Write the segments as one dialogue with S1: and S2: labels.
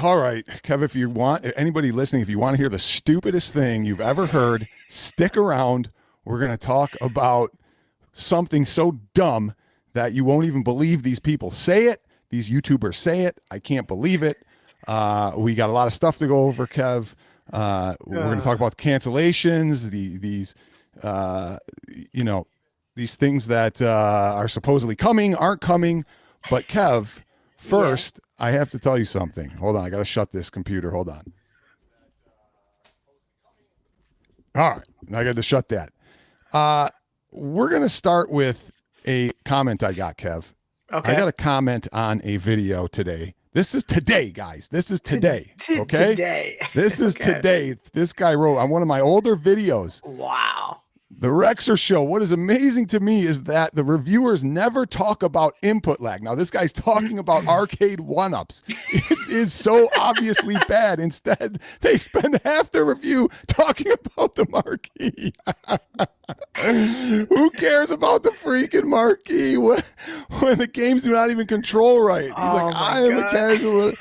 S1: All right, Kev, if you want, anybody listening, if you want to hear the stupidest thing you've ever heard, stick around. We're going to talk about something so dumb that you won't even believe these people say it. These YouTubers say it. I can't believe it. We got a lot of stuff to go over, Kev. We're going to talk about cancellations, these things that are supposedly coming, aren't coming. But Kev, first, I have to tell you something. Hold on. I got to shut this computer. Hold on. All right. I got to shut that. We're going to start with a comment I got, Kev. Okay. I got a comment on a video today. This is today, guys. This is today. Okay.
S2: Today.
S1: This is today. This guy wrote on one of my older videos.
S2: Wow.
S1: The Rexer Show. What is amazing to me is that the reviewers never talk about input lag. Now, this guy's talking about arcade one-ups. It is so obviously bad. Instead, they spend half the review talking about the marquee. Who cares about the freaking marquee when the games do not even control right? He's like, I am a casual.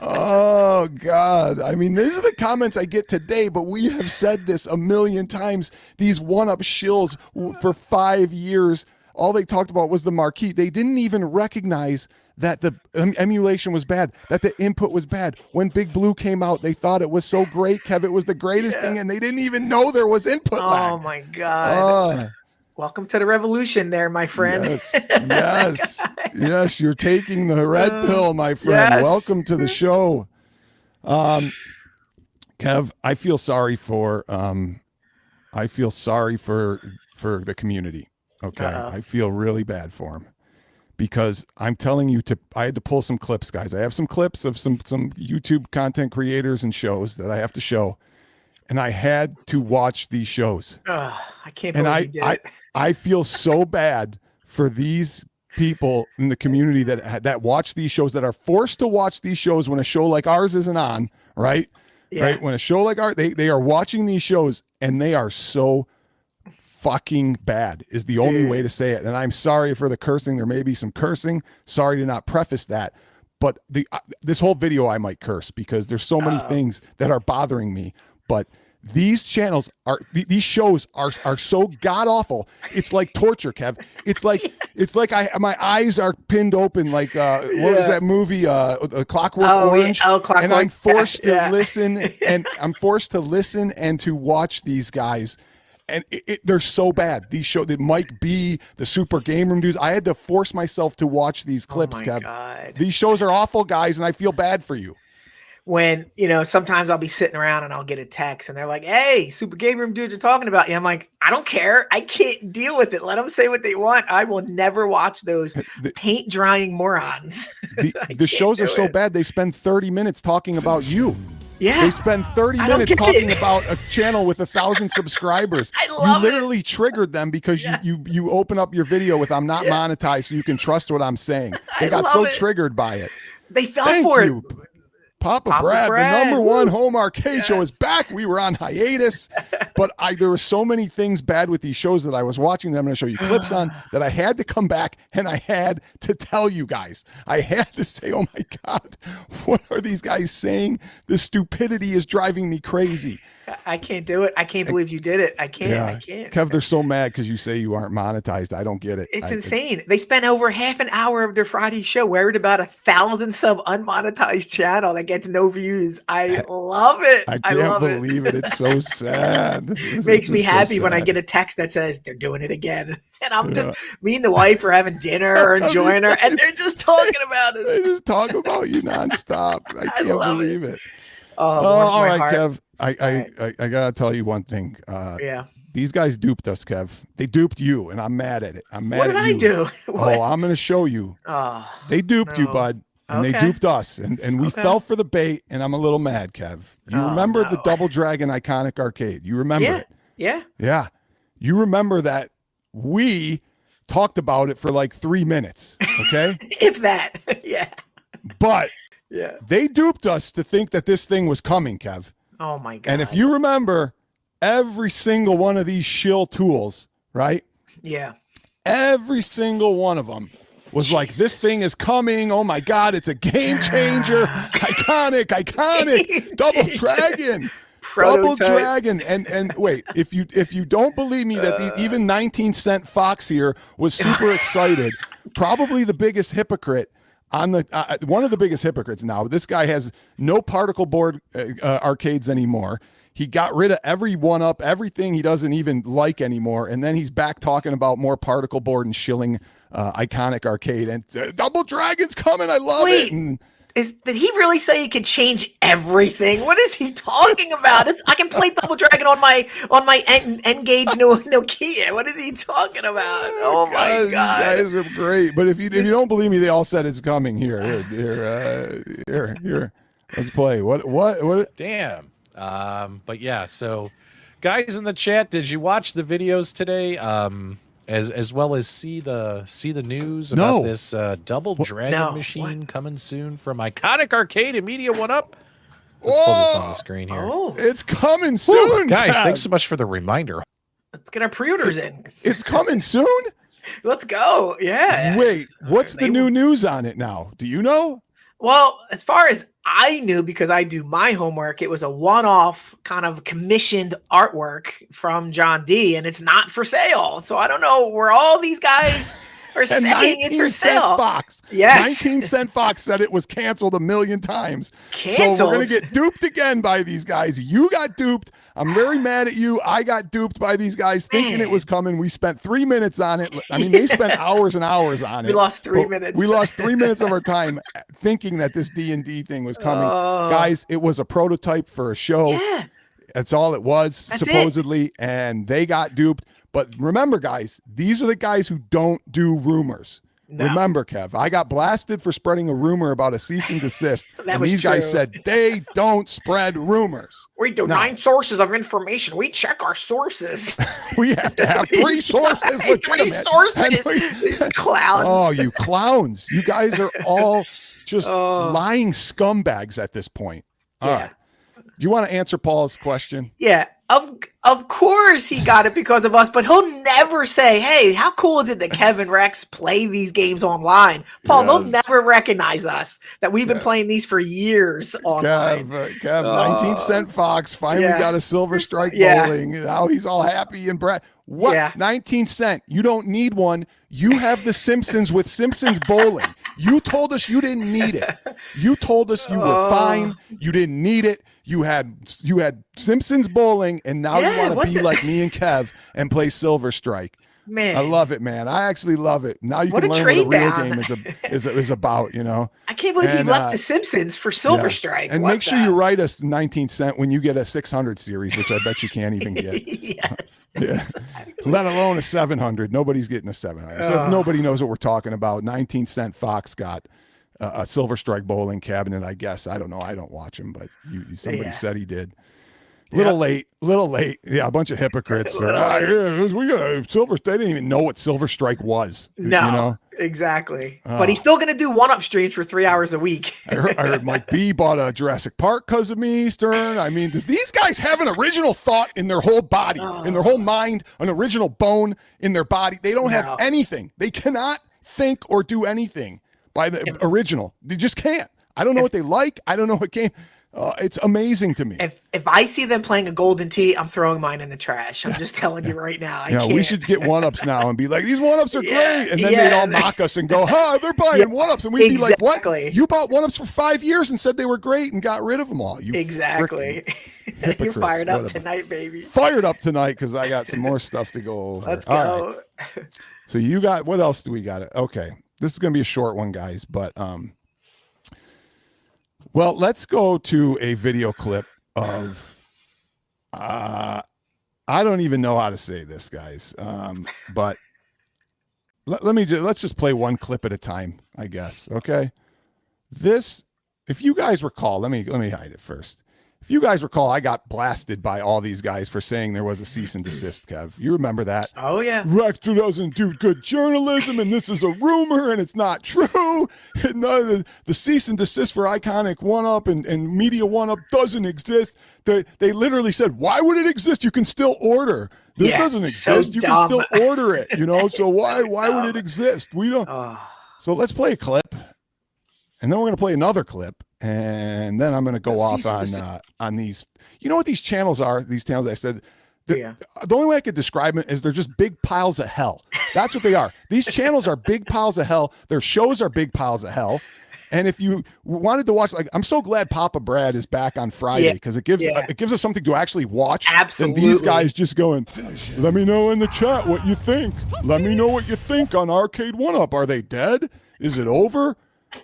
S1: Oh God. I mean, these are the comments I get today, but we have said this a million times. These one-up shills for 5 years, all they talked about was the marquee. They didn't even recognize that the emulation was bad, that the input was bad. When Big Blue came out, they thought it was so great, Kev. It was the greatest thing, and they didn't even know there was input lag.
S2: Oh my God. Welcome to the revolution there, my friend.
S1: Yes, you're taking the red pill, my friend. Yes. Welcome to the show. Kev, I feel sorry for the community. Okay. I feel really bad for him because I'm telling you I had to pull some clips, guys. I have some clips of some YouTube content creators and shows that I have to show. And I had to watch these shows.
S2: I can't believe you did it.
S1: I feel so bad for these people in the community that watch these shows, that are forced to watch these shows when a show like ours isn't on, right? Yeah. Right? When a show like ours, they are watching these shows and they are so fucking bad is the only way to say it. And I'm sorry for the cursing. There may be some cursing. Sorry to not preface that. But this whole video I might curse because there's so many things that are bothering me. But these shows are so god awful. It's like torture, Kev. It's like my eyes are pinned open like what was that movie? Clockwork Orange.
S2: Clockwork.
S1: And I'm forced to listen, and I'm forced to listen and to watch these guys. And they're so bad. These shows, the Mike B, the Super Game Room dudes. I had to force myself to watch these clips, Kev.
S2: God.
S1: These shows are awful, guys, and I feel bad for you.
S2: When, sometimes I'll be sitting around and I'll get a text and they're like, hey, Super Game Room dudes are talking about you. I'm like, I don't care. I can't deal with it. Let them say what they want. I will never watch those paint drying morons.
S1: The shows are so bad. They spend 30 minutes talking about you.
S2: Yeah.
S1: They spend 30 minutes talking about a channel with 1,000 subscribers.
S2: I
S1: literally triggered them because you open up your video with I'm not monetized so you can trust what I'm saying. They got so triggered by it.
S2: They fell for it.
S1: Papa Brad, the number one home arcade show is back. We were on hiatus, but there were so many things bad with these shows that I was watching that I'm going to show you clips on that I had to come back and I had to tell you guys. I had to say, oh my God, what are these guys saying? The stupidity is driving me crazy.
S2: I can't do it. I can't believe you did it. I can't.
S1: Yeah.
S2: I can't.
S1: Kev, they're so mad because you say you aren't monetized. I don't get it.
S2: It's insane. They spent over half an hour of their Friday show worried about 1,000 sub unmonetized channel that gets no views. I love it.
S1: I can't believe it. It's so sad.
S2: Makes me happy when I get a text that says they're doing it again. And I'm just, me and the wife are having dinner or enjoying her, and they're just talking about us.
S1: They just talk about you nonstop. I can't believe it.
S2: All right,
S1: Kev. I gotta tell you one thing. These guys duped us, Kev. They duped you, and I'm mad at it. I'm mad at you.
S2: What did I do?
S1: Oh, I'm gonna show you. They duped you, bud, and they duped us, and we fell for the bait. And I'm a little mad, Kev. You remember the Double Dragon iconic arcade? You remember it?
S2: Yeah.
S1: You remember that we talked about it for like 3 minutes, okay?
S2: If that, yeah.
S1: But they duped us to think that this thing was coming, Kev.
S2: Oh my God.
S1: And if you remember, every single one of these shill tools, right?
S2: Yeah.
S1: Every single one of them was like, this thing is coming. Oh my God, it's a game changer. Iconic. Double Dragon. Double Dragon. And wait, if you don't believe me that even 19-cent Fox here was super excited, probably the biggest hypocrite on the one of the biggest hypocrites now. This guy has no particle board arcades anymore. He got rid of every one-up, everything he doesn't even like anymore, and then he's back talking about more particle board and shilling iconic arcade. And Double Dragon's coming. I love it. And,
S2: did he really say he could change everything? What is he talking about? I can play Double Dragon on my N-Gage Nokia. What is he talking about? Oh my God,
S1: you guys are great. But if you don't believe me, they all said it's coming. Here. Let's play. What?
S3: Damn. But yeah. So, guys in the chat, did you watch the videos today? As well as see the news about this Double Dragon machine coming soon from Iconic Arcade and Media One Up. Let's pull this on the screen here.
S2: Oh,
S1: it's coming soon,
S3: guys. Thanks so much for the reminder.
S2: Let's get our pre-orders in.
S1: It's coming soon.
S2: Let's go. Yeah.
S1: Wait, what's the new news on it now? Do you know?
S2: Well, as far as I knew, because I do my homework, it was a one-off kind of commissioned artwork from John D, and it's not for sale. So I don't know where all these guys are saying it's for sale.
S1: Fox.
S2: Yes.
S1: 19-cent Fox said it was canceled 1,000,000 times.
S2: Canceled?
S1: So we're going to get duped again by these guys. You got duped. I'm very mad at you. I got duped by these guys thinking it was coming. We spent 3 minutes on it. I mean, they spent hours and hours on it.
S2: We lost 3 minutes.
S1: We lost 3 minutes of our time thinking that this D&D thing was coming. Guys, it was a prototype for a show.
S2: Yeah.
S1: That's all it was, supposedly, and they got duped. But remember, guys, these are the guys who don't do rumors. No. Remember, Kev, I got blasted for spreading a rumor about a cease and desist. And these guys said they don't spread rumors.
S2: We do 9 sources of information. We check our sources.
S1: We have to have 3 sources.
S2: 3 sources. These clowns.
S1: Oh, you clowns. You guys are all just lying scumbags at this point. All right. Do you want to answer Paul's question?
S2: Yeah. Of course he got it because of us, but he'll never say, hey, how cool is it that Kevin Rex play these games online? Paul, they'll never recognize us, that we've been playing these for years online.
S1: Kev, 19-cent Fox finally got a Silver Strike bowling. Now he's all happy and Brad. What? Yeah. 19-cent. You don't need one. You have The Simpsons with Simpsons bowling. You told us you didn't need it. You told us you were fine. You didn't need it. You had Simpsons bowling, and now you want to be like me and Kev and play Silver Strike.
S2: Man,
S1: I love it, man. I actually love it. Now you can learn what a real game is about. You know,
S2: I can't believe he left The Simpsons for Silver Strike.
S1: And make sure you write us 19-cent when you get a 600 series, which I bet you can't even get.
S2: Yes,
S1: exactly. Let alone a 700. Nobody's getting a 700. So if nobody knows what we're talking about, 19-cent Fox got a Silver Strike bowling cabinet, I guess. I don't know. I don't watch him, but somebody said he did. Little late. Yeah, a bunch of hypocrites. We got a Silver. They didn't even know what Silver Strike was.
S2: No,
S1: you know?
S2: Exactly. But he's still going to do one-up streams for 3 hours a week.
S1: I heard Mike B bought a Jurassic Park because of me, Stern. I mean, does these guys have an original thought in their whole body, in their whole mind, an original bone in their body? They don't have anything. They cannot think or do anything by the original. They just can't. I don't know what they like. I don't know what game. It's amazing to me.
S2: If I see them playing a golden tee, I'm throwing mine in the trash. I'm just telling you right now.
S1: We should get one-ups now and be like, these one-ups are great. And then they'd all mock us and go, they're buying one-ups. And we'd be like, what? You bought one-ups for 5 years and said they were great and got rid of them all.
S2: Exactly. You're fired up tonight, baby.
S1: Fired up tonight because I got some more stuff to go over.
S2: Let's go.
S1: Right. So you got, what else do we got? Okay. This is going to be a short one, guys, but well, let's go to a video clip of I don't even know how to say this, guys. But let's just play one clip at a time, I guess. Okay. This, if you guys recall, let me hide it first. If you guys recall, I got blasted by all these guys for saying there was a cease and desist, Kev. You remember that?
S2: Oh, yeah.
S1: Rex doesn't do good journalism, and this is a rumor, and it's not true. And the cease and desist for Iconic One-Up and Media One-Up doesn't exist. They literally said, why would it exist? You can still order. This doesn't exist. You can still order it, you know? So why would it exist? We don't. So let's play a clip, and then we're going to play another clip, and then I'm going to go off on these. You know what these channels are? These channels I said. The only way I could describe it is they're just big piles of hell. That's what they are. These channels are big piles of hell. Their shows are big piles of hell. And if you wanted to watch, like, I'm so glad Papa Brad is back on Friday because it gives us something to actually watch.
S2: Absolutely.
S1: And these guys just going, let me know in the chat what you think. Let me know what you think on Arcade 1-Up. Are they dead? Is it over?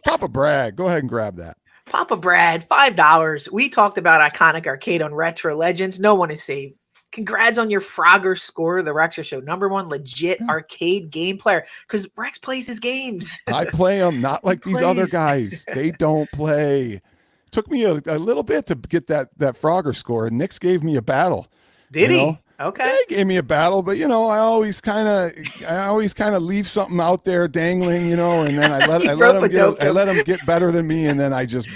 S1: Papa Brad, go ahead and grab that.
S2: Papa Brad, $5. We talked about iconic arcade on Retro Legends. No one is saved. Congrats on your Frogger score. The Rex Show #1 legit arcade game player because Rex plays his games.
S1: I play them, not like these other guys. They don't play. Took me a little bit to get that Frogger score, and Nick's gave me a battle.
S2: Did he? Okay.
S1: Yeah, he gave me a battle, but I always kind of leave something out there dangling, and then I let him get better than me, and then I just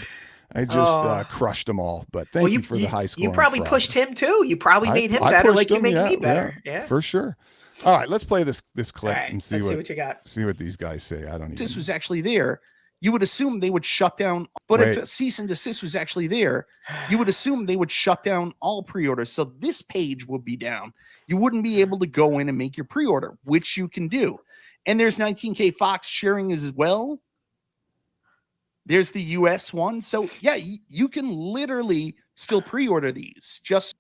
S1: crushed them all. But thank you for the high score.
S2: You probably pushed him too. You probably made him better, like you made me better. Yeah,
S1: for sure. All right, let's play this clip and see
S2: what you got.
S1: See what these guys say. I don't even.
S4: This was actually there. You would assume they would shut down. But if a cease and desist was actually there, you would assume they would shut down all pre-orders. So this page would be down. You wouldn't be able to go in and make your pre-order, which you can do. And there's 19K Fox sharing as well. There's the US one. So yeah, you can literally still pre-order these. Just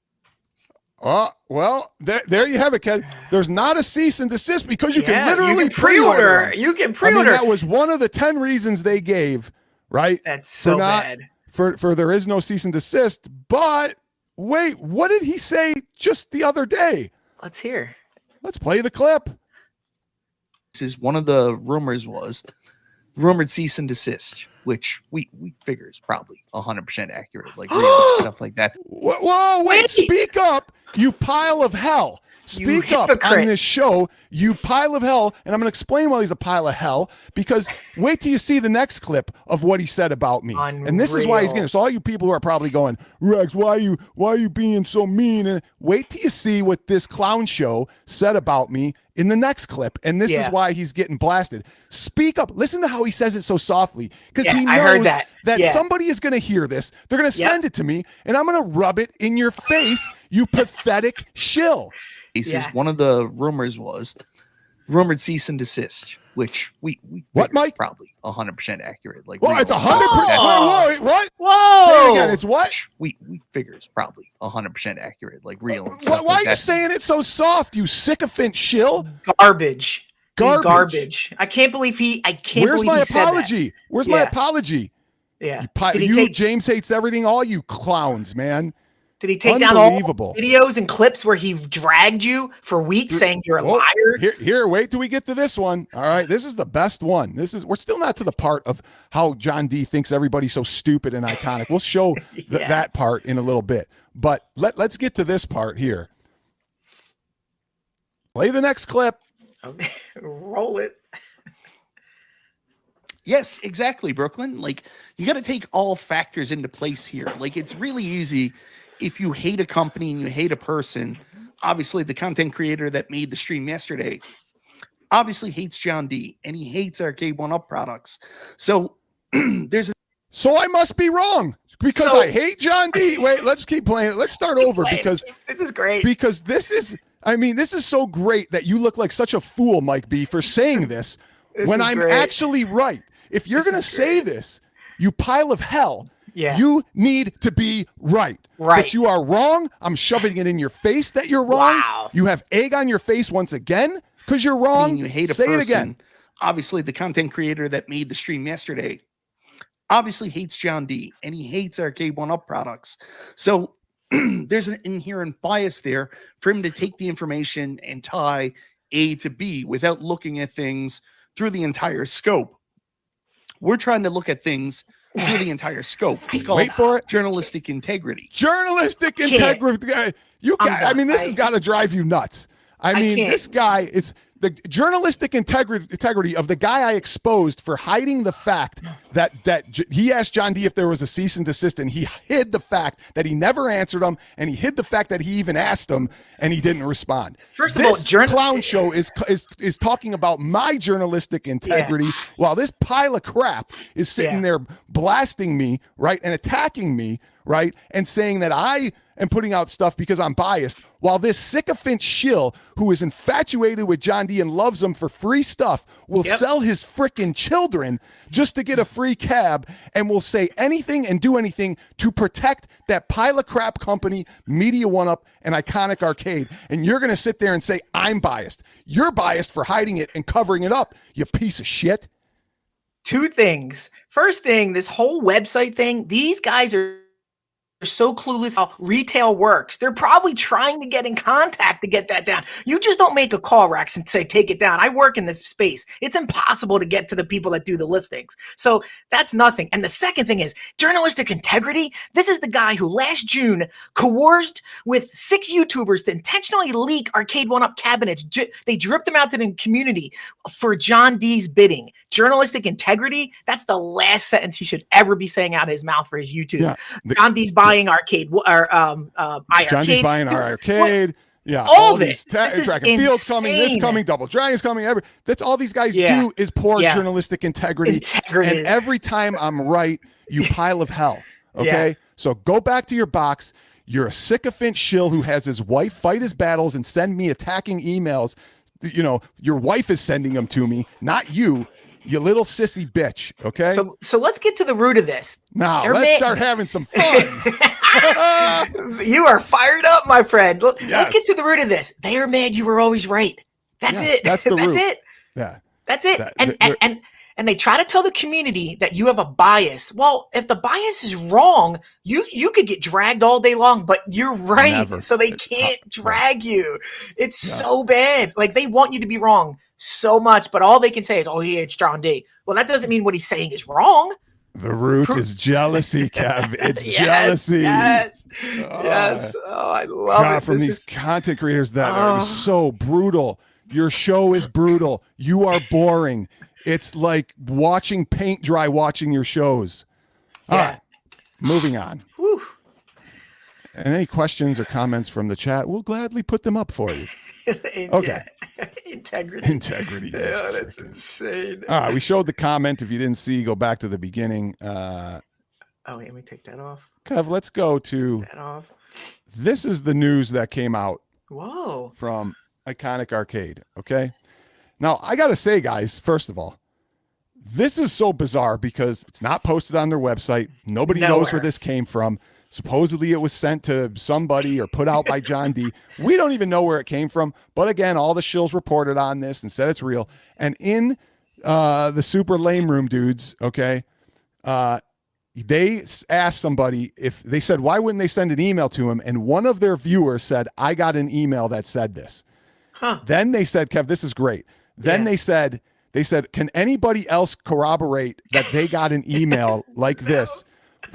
S1: well, there you have it, Ken. There's not a cease and desist because you can literally
S2: pre-order. You can pre-order.
S1: I mean, that was one of the 10 reasons they gave, right?
S2: That's so bad.
S1: For there is no cease and desist. But wait, what did he say just the other day?
S2: Let's hear.
S1: Let's play the clip.
S4: This is one of the rumors was rumored cease and desist, which we figure is probably 100% accurate, like real stuff like that.
S1: Whoa, wait, speak up, you pile of hell. Speak up on this show, you pile of hell, and I'm going to explain why he's a pile of hell, because wait till you see the next clip of what he said about me.
S2: Unreal.
S1: And this is why he's getting it. So all you people who are probably going, Rex, why are you being so mean? And wait till you see what this clown show said about me in the next clip. And this is why he's getting blasted. Speak up. Listen to how he says it so softly, because he knows that somebody is going to hear this. They're going to send it to me, and I'm going to rub it in your face, you pathetic shill.
S4: Is one of the rumors was rumored cease and desist, which we
S1: what, Mike?
S4: Probably 100% accurate. Like,
S1: well, it's 100%. Whoa, what?
S2: Whoa!
S1: Say it again. It's what?
S4: We figure it's probably 100% accurate. Like real. And
S1: why are you saying it so soft? You sycophant shill.
S2: Garbage. I can't believe he.
S1: Where's my apology? Where's my apology?
S2: Yeah.
S1: James hates everything. All you clowns, man.
S2: Did he take down all videos and clips where he dragged you for weeks saying you're a liar?
S1: Here, wait till we get to this one. All right, this is the best one. We're still not to the part of how John D thinks everybody's so stupid and iconic. We'll show that part in a little bit. But let's get to this part here. Play the next clip.
S2: Okay. Roll it.
S4: Yes, exactly, Brooklyn. Like, you got to take all factors into place here. Like, it's really easy. If you hate a company and you hate a person, obviously the content creator that made the stream yesterday obviously hates John D, and he hates Arcade 1-Up products. So
S1: So I must be wrong because I hate John D. Wait, let's keep playing it. Let's start over because
S2: this is great.
S1: Because this is so great that you look like such a fool, Mike B, for saying this when I'm actually right. If you're going to say this, you pile of hell, you need to be right. But you are wrong. I'm shoving it in your face that you're wrong.
S2: Wow.
S1: You have egg on your face once again because you're wrong.
S4: I mean, you hate a
S1: Say
S4: person.
S1: It again.
S4: Obviously, the content creator that made the stream yesterday obviously hates John D, and he hates Arcade 1-Up products. So there's an inherent bias there for him to take the information and tie A to B without looking at things through the entire scope. We're trying to look at things through the entire scope. It's called journalistic integrity.
S1: Journalistic integrity. This has got to drive you nuts. I mean, this guy is the journalistic integrity of the guy I exposed for hiding the fact that he asked John D if there was a cease and desist, and he hid the fact that he never answered him, and he hid the fact that he even asked him and he didn't respond.
S2: First of all,
S1: clown show is talking about my journalistic integrity while this pile of crap is sitting there blasting me, right, and attacking me, right, and saying that I am putting out stuff because I'm biased, while this sycophant shill who is infatuated with John D and loves him for free stuff will sell his freaking children just to get a free cab, and will say anything and do anything to protect that pile of crap company, Media One Up and Iconic Arcade. And you're going to sit there and say, I'm biased. You're biased for hiding it and covering it up, you piece of shit.
S2: Two things. First thing, this whole website thing, these guys are so clueless how retail works. They're probably trying to get in contact to get that down. You just don't make a call, Rex, and say, take it down. I work in this space. It's impossible to get to the people that do the listings. So that's nothing. And the second thing is journalistic integrity. This is the guy who last June coerced with 6 YouTubers to intentionally leak Arcade 1-Up cabinets. They dripped them out to the community for John D's bidding. Journalistic integrity, that's the last sentence he should ever be saying out of his mouth for his YouTube. Yeah, John D's buying arcade, or iArcade.
S1: John D's buying our arcade.
S2: What?
S1: Yeah,
S2: all this.
S1: Track and Field's coming, this coming, Double Dragon's coming. That's all these guys do is pour journalistic integrity. And every time I'm right, you pile of hell. Okay? So go back to your box. You're a sycophant shill who has his wife fight his battles and send me attacking emails. You know, your wife is sending them to me, not you. You little sissy bitch, okay?
S2: So let's get to the root of this.
S1: Now, let's start having some fun.
S2: You are fired up, my friend. Let's get to the root of this. They are mad you were always right. That's it.
S1: That's the root.
S2: That's it.
S1: Yeah.
S2: That's it. And they try to tell the community that you have a bias. Well, if the bias is wrong, you could get dragged all day long, but you're right. Never. So they can't drag you. It's so bad. Like, they want you to be wrong so much, but all they can say is, oh, yeah, it's John D. Well, that doesn't mean what he's saying is wrong.
S1: The root is jealousy, Kev. It's jealousy.
S2: Yes. Oh, I love it.
S1: From these content creators that are so brutal. Your show is brutal. You are boring. It's like watching paint dry, watching your shows. All right, moving on.
S2: Whew.
S1: And any questions or comments from the chat, we'll gladly put them up for you. Okay. Integrity.
S2: Yeah, that's insane.
S1: All right, we showed the comment. If you didn't see, go back to the beginning.
S2: Wait, let me take that off.
S1: Kev, let's go to
S2: that off.
S1: This is the news that came out.
S2: Whoa.
S1: From Iconic Arcade. Okay. Now, I got to say, guys, first of all, this is so bizarre because it's not posted on their website. Nobody knows where this came from. Supposedly it was sent to somebody or put out by John D. We don't even know where it came from. But again, all the shills reported on this and said it's real. And in the super lame room dudes, okay, they asked somebody if they said, why wouldn't they send an email to him? And one of their viewers said, I got an email that said this. Then they said, Kev, this is great. Then they said, can anybody else corroborate that they got an email like this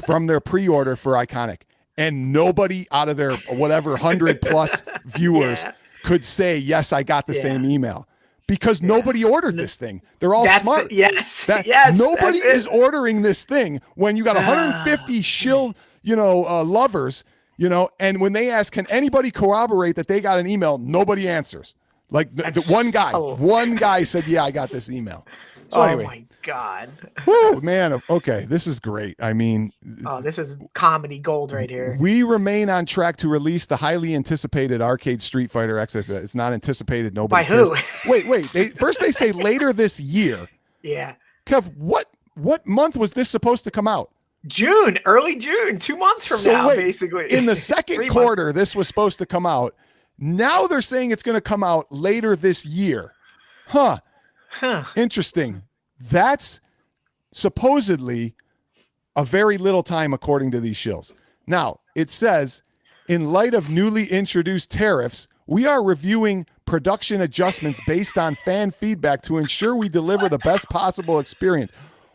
S1: from their pre-order for Iconic? And nobody out of their whatever 100+ viewers could say, yes, I got the same email. Because nobody ordered this thing. They're all smart. Nobody is ordering this thing when you got 150 shill, lovers, and when they ask, can anybody corroborate that they got an email? Nobody answers. Like the one guy said, yeah, I got this email. So anyway.
S2: Oh my God.
S1: Whew, man. Okay. This is great. I mean,
S2: this is comedy gold right here.
S1: We remain on track to release the highly anticipated arcade Street Fighter XS. It's not anticipated. Nobody
S2: cares.
S1: By who? Wait. First they say later this year.
S2: Yeah.
S1: Kev, what month was this supposed to come out?
S2: June, early June, 2 months from now, basically.
S1: In the second quarter, this was supposed to come out. Now they're saying it's going to come out later this year. Huh. Interesting. That's supposedly a very little time, according to these shills. Now, it says, in light of newly introduced tariffs, we are reviewing production adjustments based on fan feedback to ensure we deliver the best possible experience.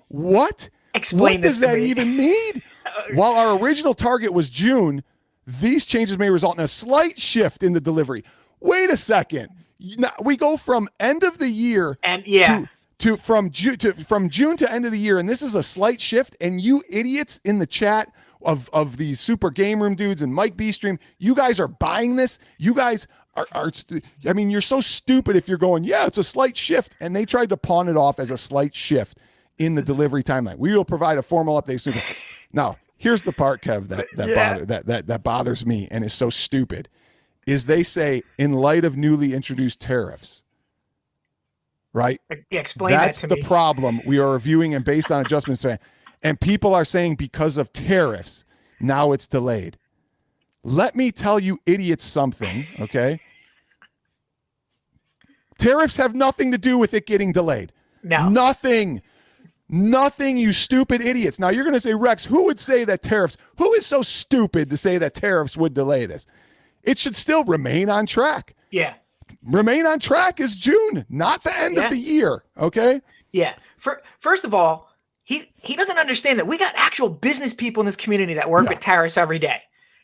S1: What?
S2: Explain this.
S1: What does that even mean? While our original target was June, these changes may result in a slight shift in the delivery. Wait a second. We go from end of the year
S2: and
S1: from June to end of the year, and this is a slight shift. And you idiots in the chat of these super game room dudes and Mike B stream, you guys are buying this. You guys are I mean, you're so stupid if you're going, yeah, it's a slight shift, and they tried to pawn it off as a slight shift in the delivery timeline. We will provide a formal update soon. Now, here's the part, Kev, that bothers me and is so stupid, is they say, in light of newly introduced tariffs, right?
S2: Explain
S1: That's
S2: that to
S1: the
S2: me.
S1: problem. We are reviewing and based on adjustments. And people are saying because of tariffs, now it's delayed. Let me tell you idiots something, okay? Tariffs have nothing to do with it getting delayed.
S2: No.
S1: Nothing, you stupid idiots. Now you're going to say, Rex, who would say that tariffs, who is so stupid to say that tariffs would delay this? It should still remain on track.
S2: Yeah.
S1: Remain on track is June, not the end of the year, okay?
S2: Yeah. First of all, he doesn't understand that we got actual business people in this community that work with tariffs every day.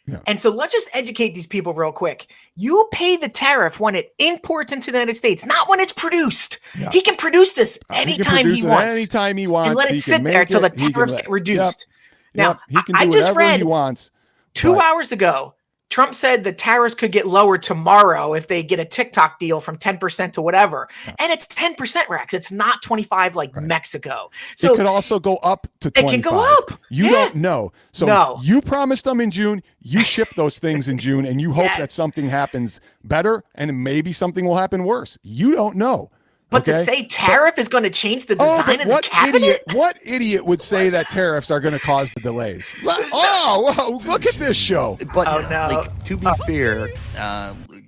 S2: Yeah. And so let's just educate these people real quick. You pay the tariff when it imports into the United States, not when it's produced. Yeah. He can produce this anytime he wants.
S1: Anytime he wants.
S2: And let it sit there until the tariffs get reduced.
S1: Now, he can do whatever he wants.
S2: 2 hours ago, Trump said the tariffs could get lowered tomorrow if they get a TikTok deal from 10% to whatever. And it's 10%, Rex. It's not 25 like Mexico. So
S1: it could also go up to 25.
S2: It can go up.
S1: You don't know. So you promised them in June. You ship those things in June, and you hope that something happens better, and maybe something will happen worse. You don't know.
S2: But to say tariff is going to change the design of the cabinet?
S1: What idiot would say that tariffs are going to cause the delays? Whoa, look at this show.
S4: But like, to be fair,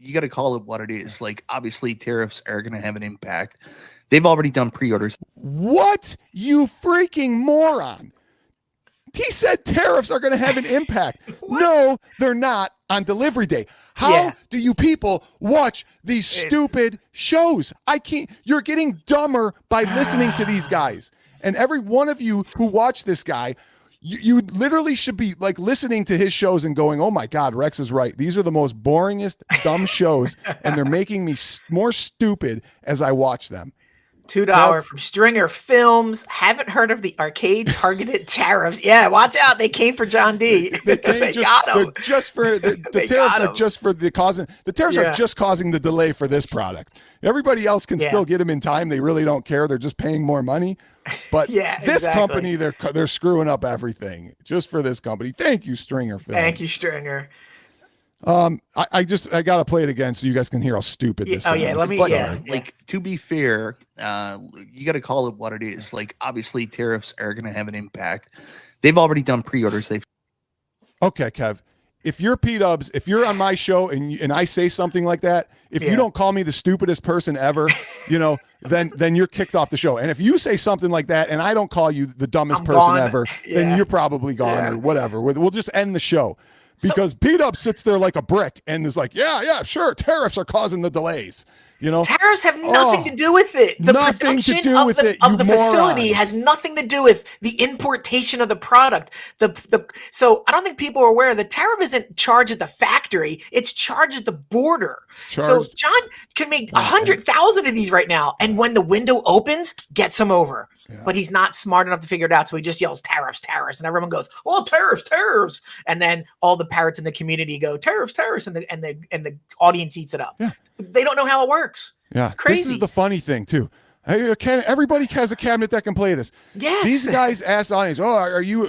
S4: you got to call it what it is. Like, obviously, tariffs are going to have an impact. They've already done pre-orders.
S1: What? You freaking moron. He said tariffs are going to have an impact. No, they're not on delivery day. How do you people watch these stupid shows? I can't. You're getting dumber by listening to these guys. And every one of you who watch this guy, you literally should be like listening to his shows and going, oh my God, Rex is right. These are the most boringest, dumb shows. And they're making me more stupid as I watch them.
S2: $2 from Stringer Films. Haven't heard of the arcade targeted tariffs. Yeah, watch out. They came for John D.
S1: They just for the tariffs are just for the causing. The tariffs are just causing the delay for this product. Everybody else can still get them in time. They really don't care. They're just paying more money. But this company, they're screwing up everything just for this company. Thank you, Stringer Films.
S2: Thank you, Stringer.
S1: I gotta play it again so you guys can hear how stupid this is.
S2: Let me.
S4: Like, to be fair, you got to call it what it is. Like, obviously, tariffs are going to have an impact. They've already done pre-orders.
S1: Okay, Kev. If you're P-Dubs, if you're on my show and I say something like that, if you don't call me the stupidest person ever, then you're kicked off the show. And if you say something like that and I don't call you the dumbest person ever, then you're probably gone or whatever. We'll just end the show. Because P-Dub sits there like a brick and is like, yeah, sure, tariffs are causing the delays.
S2: Tariffs have nothing to do with it. The production of the facility has nothing to do with the importation of the product. So I don't think people are aware the tariff isn't charged at the factory; it's charged at the border. So John can make 100,000 of these right now, and when the window opens, gets them over. But he's not smart enough to figure it out, so he just yells tariffs, and everyone goes, "Oh, tariffs!" And then all the parrots in the community go tariffs, and the audience eats it up. Yeah. They don't know how it works.
S1: Yeah,
S2: it's crazy.
S1: This is the funny thing too. Everybody has a cabinet that can play this.
S2: Yes.
S1: These guys ask the audience, "Oh, are you?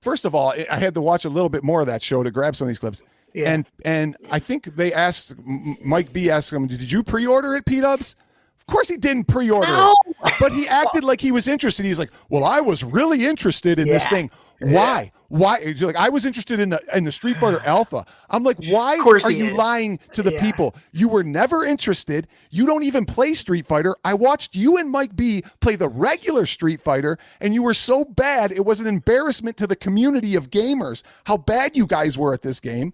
S1: First of all, I had to watch a little bit more of that show to grab some of these clips. Yeah. And I think they asked Mike B asked him, "Did you pre-order it, P-Dubs?" Of course he didn't pre-order it, but he acted like he was interested. He's like, "Well, I was really interested in this thing. Why? Why?" He's like, "I was interested in the Street Fighter Alpha." I'm like, "Why are you lying to the people? You were never interested. You don't even play Street Fighter. I watched you and Mike B play the regular Street Fighter, and you were so bad it was an embarrassment to the community of gamers how bad you guys were at this game.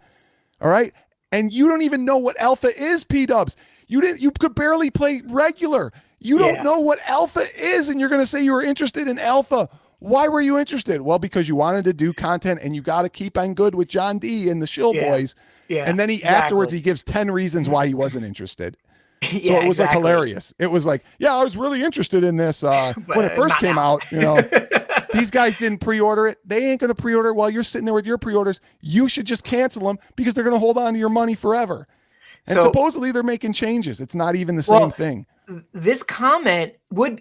S1: All right, and you don't even know what Alpha is, P-Dubs. You could barely play regular. You don't know what Alpha is, and you're going to say you were interested in Alpha." Why were you interested? Well, because you wanted to do content and you got to keep on good with John D and the Shill Boys. Yeah, and then afterwards he gives 10 reasons why he wasn't interested. So it was like hilarious. It was like, yeah, I was really interested in this when it first came out. These guys didn't pre-order it. They ain't going to pre-order it while you're sitting there with your pre-orders. You should just cancel them because they're going to hold on to your money forever. And supposedly they're making changes. It's not even the same thing.
S2: This comment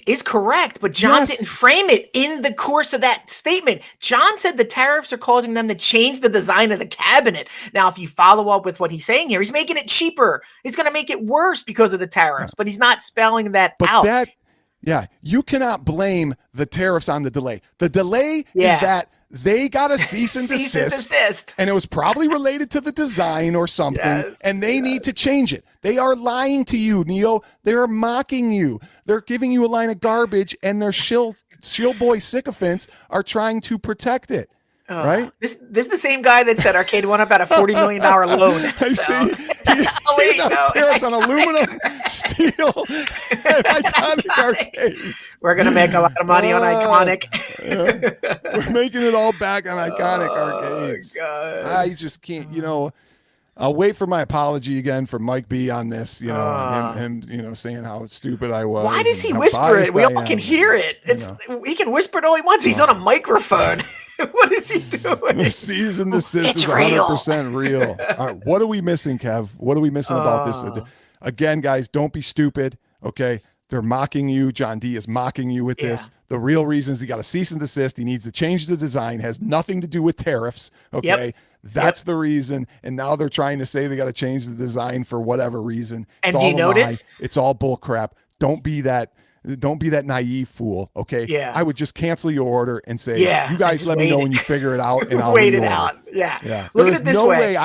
S2: is correct, but John didn't frame it in the course of that statement. John said the tariffs are causing them to change the design of the cabinet. Now, if you follow up with what he's saying here, he's making it cheaper. It's going to make it worse because of the tariffs, but he's not spelling that out.
S1: You cannot blame the tariffs on the delay. The delay is that they got a cease and desist, and it was probably related to the design or something, and they need to change it. They are lying to you, Neo. They are mocking you. They're giving you a line of garbage, and their shill boy sycophants are trying to protect it. Right?
S2: This is the same guy that said Arcade won up at a $40 million loan.
S1: Tariffs on aluminum, steel, and Iconic Arcades.
S2: We're going to make a lot of money on Iconic.
S1: We're making it all back on Iconic Arcades.
S2: God.
S1: I just can't, I'll wait for my apology again from Mike B on this, him saying how stupid I was.
S2: Why does he whisper it? We all can hear it. He can whisper it all he wants. He's on a microphone. What is he doing?
S1: The cease and desist is 100% real. All right, what are we missing, Kev? What are we missing about this? Again, guys, don't be stupid, okay? They're mocking you. John D is mocking you with this. The real reason is he got a cease and desist. He needs to change the design. Has nothing to do with tariffs, okay? That's the reason. And now they're trying to say they got to change the design for whatever reason.
S2: And do you notice?
S1: It's all bull crap. Don't be that naive fool, okay?
S2: Yeah.
S1: I would just cancel your order and say, you guys let me know when you figure it out, and I'll
S2: wait it out. Yeah. Look at it this way.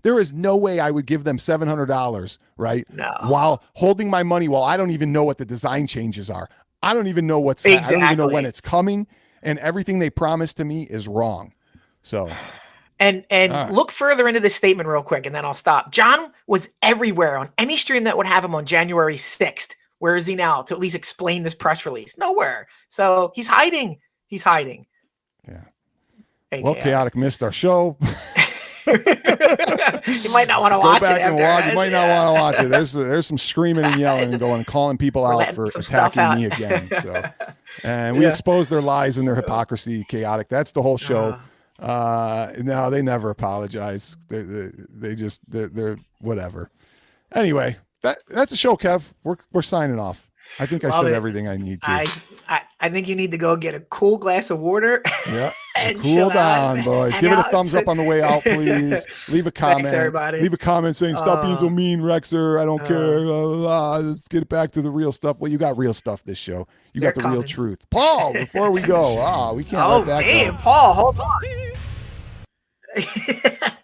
S1: There is no way I would give them $700, right?
S2: No.
S1: While holding my money, while I don't even know what the design changes are. I don't even know I don't even know when it's coming, and everything they promised to me is wrong. So.
S2: And look further into this statement real quick, and then I'll stop. John was everywhere on any stream that would have him on January 6th. Where is he now to at least explain this press release? Nowhere. So he's hiding. Yeah.
S1: Well, Chaotic missed our show.
S2: You might not want to watch it.
S1: You might not want to watch it. There's some screaming and yelling and calling people out for attacking me again. So, and we exposed their lies and their hypocrisy. Chaotic. That's the whole show. No, they never apologize. They're whatever. Anyway. That's a show, Kev. We're signing off. I think I said everything I need to.
S2: I think you need to go get a cool glass of water.
S1: Yeah.
S2: And
S1: cool down, boys. Give it a thumbs up on the way out, please. Leave a comment.
S2: Thanks, everybody.
S1: Leave a comment saying, stop being so mean, Rexer. I don't care. Let's get it back to the real stuff. Well, you got real stuff this show. You got the real truth. Paul, before we go. We can't let that go.
S2: Paul, hold on.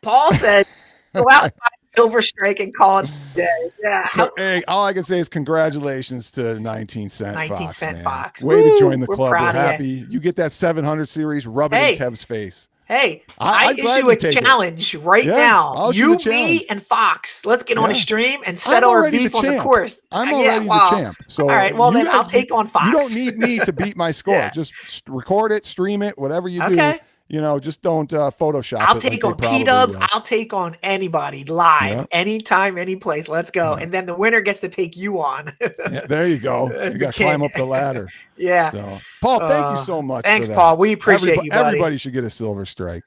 S2: Paul said, go out and buy Silver Strike and call it a day. Yeah.
S1: Hey, all I can say is congratulations to 19 Cent Fox.
S2: 19 Cent Fox.
S1: Way to join the club. We're happy. You get that 700 series, rub it in Kev's face.
S2: Hey, I issue a challenge right now. You, me, and Fox. Let's get on a stream and settle our beef on the course.
S1: I'm already the champ. So
S2: all right, well then I'll take on Fox.
S1: You don't need me to beat my score. Just record it, stream it, whatever you do. Just don't Photoshop.
S2: I'll take on P-Dubs. I'll take on anybody live, anytime, any place. Let's go. And then the winner gets to take you on.
S1: There you go. You got to climb up the ladder.
S2: So,
S1: Paul, thank you so much.
S2: Thanks, Paul. We appreciate you, buddy.
S1: Everybody should get a Silver Strike.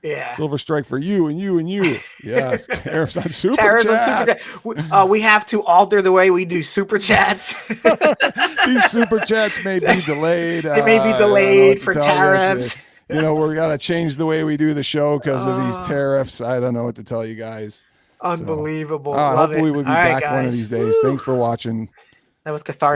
S2: Yeah.
S1: Silver Strike for you and you and you. Yes. Tariffs on Super Chats.
S2: We have to alter the way we do Super Chats.
S1: These Super Chats may be delayed.
S2: They may be delayed for tariffs.
S1: We're going to change the way we do the show because of these tariffs. I don't know what to tell you guys.
S2: Unbelievable.
S1: Hopefully we'll be back one of these days. Thanks for watching.
S2: That was cathartic.